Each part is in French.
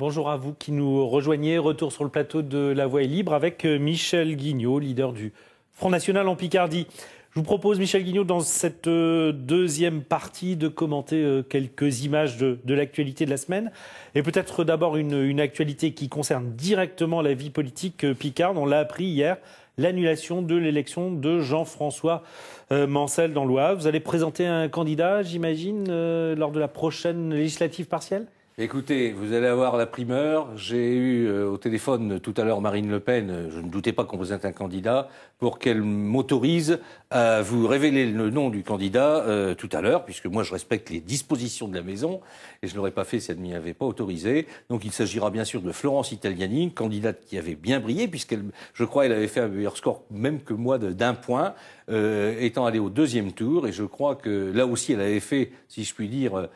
Bonjour à vous qui nous rejoignez. Retour sur le plateau de La Voix est libre avec Michel Guignot, leader du Front National en Picardie. Je vous propose, Michel Guignot, dans cette deuxième partie, de commenter quelques images de l'actualité de la semaine. Et peut-être d'abord une actualité qui concerne directement la vie politique picarde. On l'a appris hier, l'annulation de l'élection de Jean-François Mancel dans l'Oise. Vous allez présenter un candidat, j'imagine, lors de la prochaine législative partielle ? Écoutez, vous allez avoir la primeur. J'ai eu au téléphone tout à l'heure Marine Le Pen. Je ne doutais pas qu'on présente un candidat pour qu'elle m'autorise à vous révéler le nom du candidat tout à l'heure, puisque moi je respecte les dispositions de la maison et je ne l'aurais pas fait si elle ne m'y avait pas autorisé. Donc il s'agira bien sûr de Florence Italiani, une candidate qui avait bien brillé, puisqu'elle, je crois, elle avait fait un meilleur score même que moi d'un point, étant allée au deuxième tour. Et je crois que là aussi elle avait fait, si je puis dire,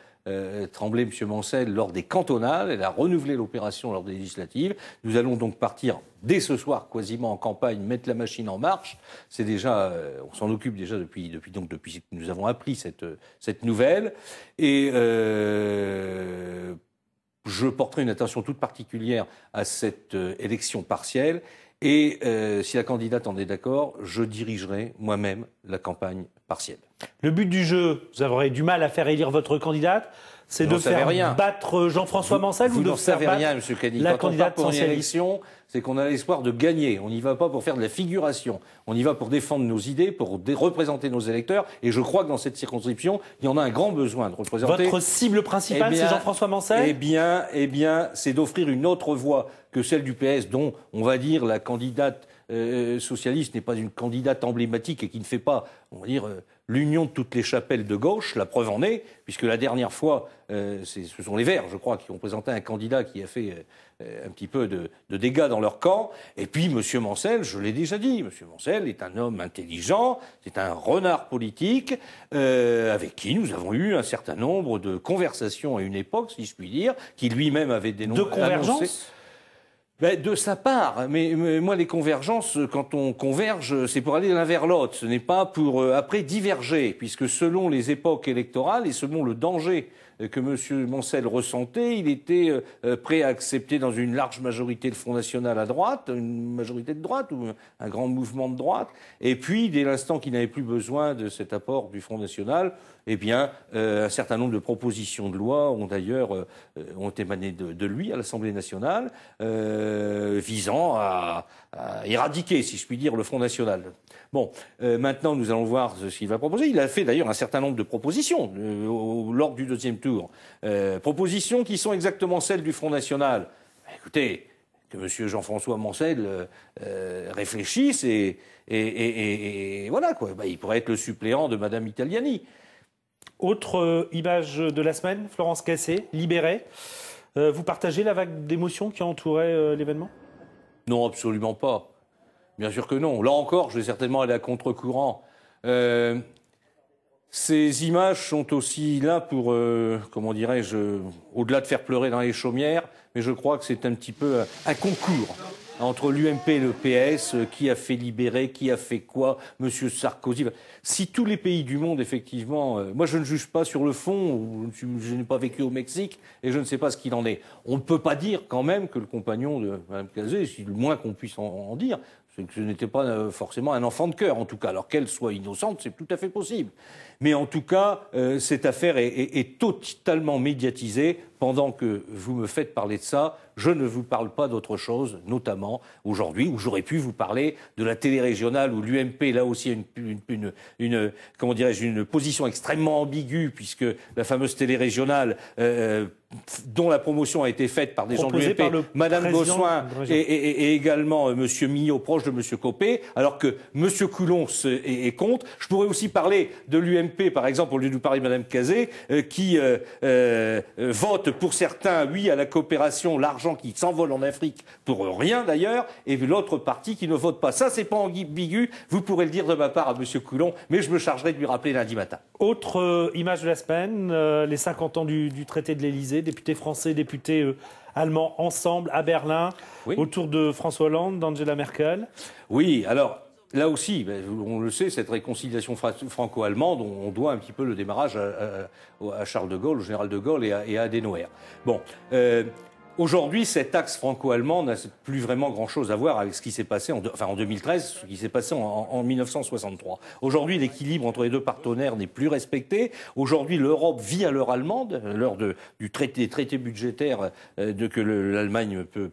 trembler M. Mancel lors des cantonales. Elle a renouvelé l'opération lors des législatives. Nous allons donc partir dès ce soir, quasiment en campagne, mettre la machine en marche. C'est déjà, on s'en occupe déjà depuis que nous avons appris cette nouvelle. Et je porterai une attention toute particulière à cette élection partielle. Et si la candidate en est d'accord, je dirigerai moi-même la campagne partielle. Le but du jeu, vous aurez du mal à faire élire votre candidate, c'est de faire battre Jean-François Mancel ou de faire battre rien, Monsieur Cadic. la Quand candidate on part pour une socialiste. élection, c'est qu'on a l'espoir de gagner. On n'y va pas pour faire de la figuration. On y va pour défendre nos idées, pour représenter nos électeurs. Et je crois que dans cette circonscription, il y en a un grand besoin de représenter. Votre cible principale, c'est Jean-François Mancel ? Eh bien, c'est d'offrir une autre voie que celle du PS, dont, on va dire, la candidate socialiste n'est pas une candidate emblématique et qui ne fait pas, on va dire, l'union de toutes les chapelles de gauche. La preuve en est, puisque la dernière fois, ce sont les Verts, je crois, qui ont présenté un candidat qui a fait un petit peu de dégâts dans leur camp. Et puis, M. Mancel, je l'ai déjà dit, M. Mancel est un homme intelligent, c'est un renard politique, avec qui nous avons eu un certain nombre de conversations à une époque, si je puis dire, qui lui-même avait dénoncé. De convergence ? De sa part, mais moi les convergences, quand on converge, c'est pour aller l'un vers l'autre, ce n'est pas pour après diverger, puisque selon les époques électorales et selon le danger que M. Mancel ressentait, il était prêt à accepter dans une large majorité le Front National à droite, une majorité de droite ou un grand mouvement de droite, et puis dès l'instant qu'il n'avait plus besoin de cet apport du Front National, eh bien, un certain nombre de propositions de loi ont d'ailleurs ont émané de lui à l'Assemblée nationale, visant à éradiquer, si je puis dire, le Front National. Bon, maintenant nous allons voir ce qu'il va proposer. Il a fait d'ailleurs un certain nombre de propositions lors du deuxième tour. Propositions qui sont exactement celles du Front National. Écoutez, que M. Jean-François Mancel réfléchisse et voilà quoi. Il pourrait être le suppléant de Mme Italiani. Autre image de la semaine, Florence Cassé, libérée. Vous partagez la vague d'émotions qui a entouré l'événement ? Non, absolument pas. Bien sûr que non. Là encore, je vais certainement aller à contre-courant. Ces images sont aussi là pour, comment dirais-je, au-delà de faire pleurer dans les chaumières, mais je crois que c'est un petit peu un concours entre l'UMP et le PS, qui a fait libérer, qui a fait quoi, M. Sarkozy. Si tous les pays du monde, effectivement, moi je ne juge pas sur le fond, je n'ai pas vécu au Mexique et je ne sais pas ce qu'il en est. On ne peut pas dire quand même que le compagnon de Mme Cazé, c'est le moins qu'on puisse en dire, c'est que ce n'était pas forcément un enfant de cœur, en tout cas. Alors qu'elle soit innocente, c'est tout à fait possible. Mais en tout cas, cette affaire est totalement médiatisée. Pendant que vous me faites parler de ça, je ne vous parle pas d'autre chose, notamment aujourd'hui, où j'aurais pu vous parler de la télé régionale, où l'UMP, là aussi, a une comment dirais-je, une position extrêmement ambiguë, puisque la fameuse télé régionale, dont la promotion a été faite par des gens de l'UMP, Madame Gossuin et également Monsieur Mignot, proche de Monsieur Copé, alors que Monsieur Coulon est contre. Je pourrais aussi parler de l'UMP, par exemple, au lieu de vous parler de Madame Cazé, qui vote pour certains, oui, à la coopération, l'argent qui s'envole en Afrique pour rien d'ailleurs, et l'autre parti qui ne vote pas. Ça, c'est pas ambigu, vous pourrez le dire de ma part à Monsieur Coulon, mais je me chargerai de lui rappeler lundi matin. Autre image de la semaine, les 50 ans du traité de l'Élysée, députés français, députés allemands ensemble à Berlin, oui, autour de François Hollande, d'Angela Merkel. Oui, alors là aussi, on le sait, cette réconciliation franco-allemande, on doit un petit peu le démarrage à Charles de Gaulle, au général de Gaulle et à Adenauer. Bon, Aujourd'hui, cet axe franco-allemand n'a plus vraiment grand-chose à voir avec ce qui s'est passé en 2013, ce qui s'est passé en 1963. Aujourd'hui, l'équilibre entre les deux partenaires n'est plus respecté. Aujourd'hui, l'Europe vit à l'heure allemande, l'heure du traité budgétaire que l'Allemagne peut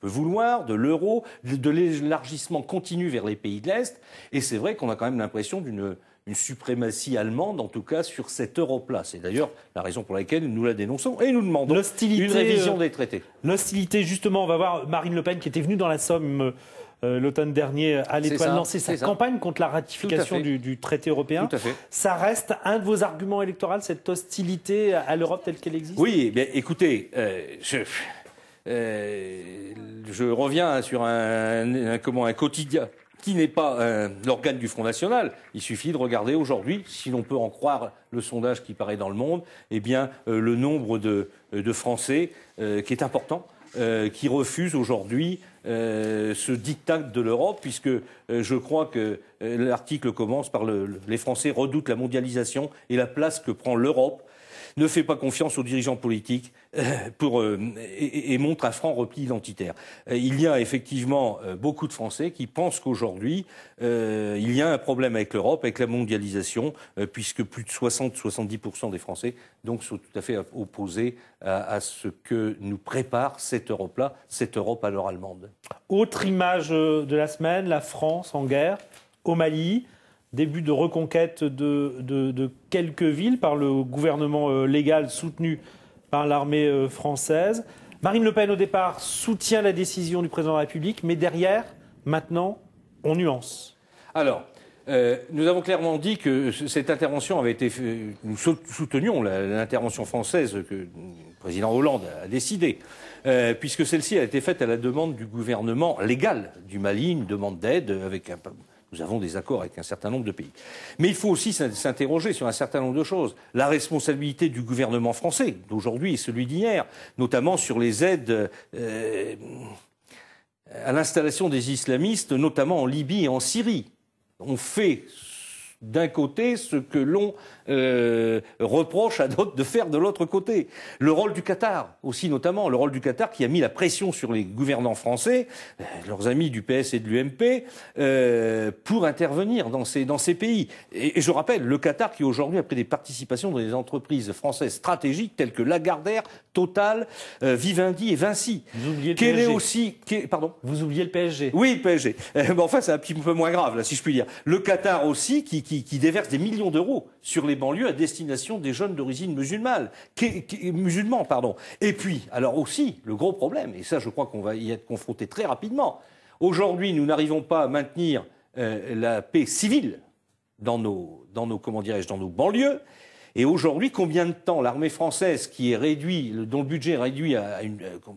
vouloir, de l'euro, de l'élargissement continu vers les pays de l'Est. Et c'est vrai qu'on a quand même l'impression d'une suprématie allemande, en tout cas, sur cette Europe-là. C'est d'ailleurs la raison pour laquelle nous la dénonçons et nous demandons une révision des traités. L'hostilité, justement, on va voir Marine Le Pen qui était venue dans la Somme l'automne dernier à l'Étoile lancer sa campagne contre la ratification du traité européen. Tout à fait. Ça reste un de vos arguments électoraux, cette hostilité à l'Europe telle qu'elle existe? Oui, bien, écoutez, je reviens sur un quotidien qui n'est pas l'organe du Front National. Il suffit de regarder aujourd'hui, si l'on peut en croire le sondage qui paraît dans Le Monde, eh bien, le nombre de Français qui est important, qui refusent aujourd'hui ce diktat de l'Europe, puisque je crois que l'article commence par les Français redoutent la mondialisation et la place que prend l'Europe, ne fait pas confiance aux dirigeants politiques et montre un franc repli identitaire. Il y a effectivement beaucoup de Français qui pensent qu'aujourd'hui, il y a un problème avec l'Europe, avec la mondialisation, puisque plus de 60-70% des Français donc, sont tout à fait opposés à ce que nous prépare cette Europe-là, cette Europe à l'heure allemande. Autre image de la semaine, la France en guerre au Mali. Début de reconquête de quelques villes par le gouvernement légal soutenu par l'armée française. Marine Le Pen, au départ, soutient la décision du président de la République, mais derrière, maintenant, on nuance. Alors, nous avons clairement dit que cette intervention avait été... Nous soutenions l'intervention française que le président Hollande a décidée, puisque celle-ci a été faite à la demande du gouvernement légal du Mali, une demande d'aide avec un... Nous avons des accords avec un certain nombre de pays. Mais il faut aussi s'interroger sur un certain nombre de choses. La responsabilité du gouvernement français d'aujourd'hui et celui d'hier, notamment sur les aides à l'installation des islamistes, notamment en Libye et en Syrie. On fait d'un côté ce que l'on reproche à d'autres de faire de l'autre côté. Le rôle du Qatar aussi, notamment, le rôle du Qatar qui a mis la pression sur les gouvernants français, leurs amis du PS et de l'UMP, pour intervenir dans ces pays. Et je rappelle, le Qatar qui aujourd'hui a pris des participations dans des entreprises françaises stratégiques telles que Lagardère, Total, Vivendi et Vinci. Vous oubliez le PSG. Pardon ? Vous oubliez le PSG. Oui, le PSG. Mais enfin, c'est un petit peu moins grave, là, si je puis dire. Le Qatar aussi qui déverse des millions d'euros sur les banlieues à destination des jeunes d'origine musulmane. Musulmans, pardon. Et puis, alors aussi, le gros problème, et ça je crois qu'on va y être confronté très rapidement, aujourd'hui nous n'arrivons pas à maintenir la paix civile dans nos banlieues. Et aujourd'hui, combien de temps l'armée française, dont le budget est réduit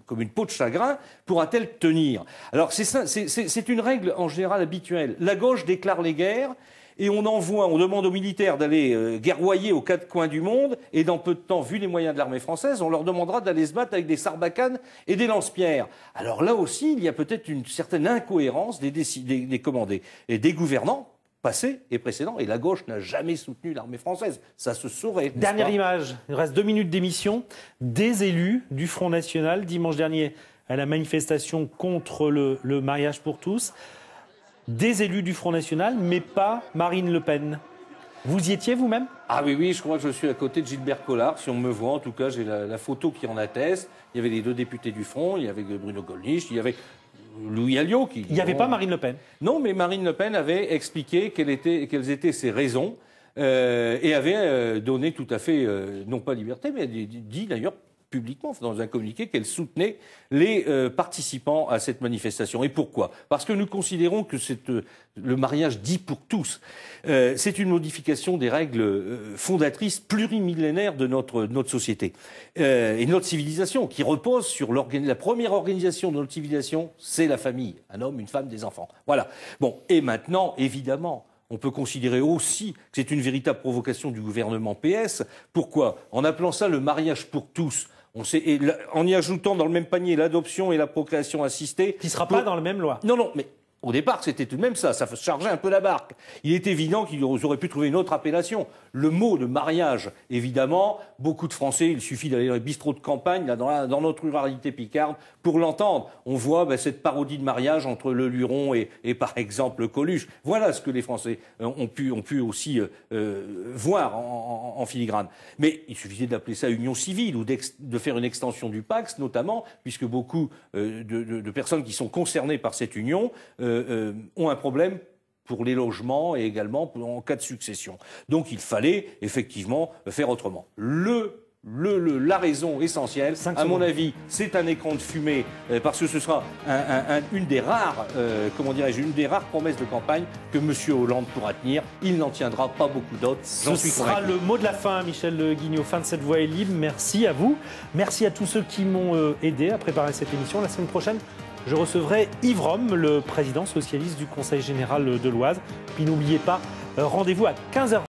comme une peau de chagrin, pourra-t-elle tenir? Alors c'est une règle en général habituelle. La gauche déclare les guerres, et on demande aux militaires d'aller guerroyer aux quatre coins du monde, et dans peu de temps, vu les moyens de l'armée française, on leur demandera d'aller se battre avec des sarbacanes et des lance-pierres. Alors là aussi, il y a peut-être une certaine incohérence des gouvernants passés et précédents, et la gauche n'a jamais soutenu l'armée française. Ça se saurait. Dernière image, il reste 2 minutes d'émission. Des élus du Front National, dimanche dernier, à la manifestation contre le mariage pour tous. Des élus du Front National, mais pas Marine Le Pen. Vous y étiez vous-même? Ah oui, je crois que je suis à côté de Gilbert Collard. Si on me voit, en tout cas, j'ai la photo qui en atteste. Il y avait les 2 députés du Front, il y avait Bruno Gollnisch, il y avait Louis Alliot. Il n'y avait pas Marine Le Pen? Non, mais Marine Le Pen avait expliqué quelles étaient ses raisons et avait donné tout à fait, non pas liberté, mais dit d'ailleurs publiquement dans un communiqué qu'elle soutenait les participants à cette manifestation. Et pourquoi? Parce que nous considérons que le mariage dit pour tous, c'est une modification des règles fondatrices plurimillénaires de notre société et de notre civilisation, qui repose sur la première organisation de notre civilisation, c'est la famille, un homme, une femme, des enfants. Voilà. Bon, et maintenant, évidemment, on peut considérer aussi que c'est une véritable provocation du gouvernement PS. Pourquoi? En appelant ça le mariage pour tous. En y ajoutant dans le même panier l'adoption et la procréation assistée. Qui ne sera pas dans la même loi. Non, mais au départ, c'était tout de même ça. Ça chargeait un peu la barque. Il est évident qu'ils auraient pu trouver une autre appellation. Le mot de mariage, évidemment, beaucoup de Français, il suffit d'aller dans les bistrots de campagne, là, dans notre ruralité picarde, pour l'entendre. On voit cette parodie de mariage entre le Luron et par exemple, Coluche. Voilà ce que les Français ont pu aussi voir en filigrane. Mais il suffisait d'appeler ça union civile ou de faire une extension du Pacs, notamment, puisque beaucoup de personnes qui sont concernées par cette union ont un problème pour les logements et également en cas de succession. Donc il fallait effectivement faire autrement. La raison essentielle, à mon avis, c'est un écran de fumée, parce que ce sera une des rares, une des rares promesses de campagne que M. Hollande pourra tenir. Il n'en tiendra pas beaucoup d'autres. Ce sera le mot de la fin, Michel Guignot. Fin de cette voie est libre. Merci à vous. Merci à tous ceux qui m'ont aidé à préparer cette émission. La semaine prochaine, je recevrai Yves Rome, le président socialiste du Conseil général de l'Oise. Puis n'oubliez pas, rendez-vous à 15h.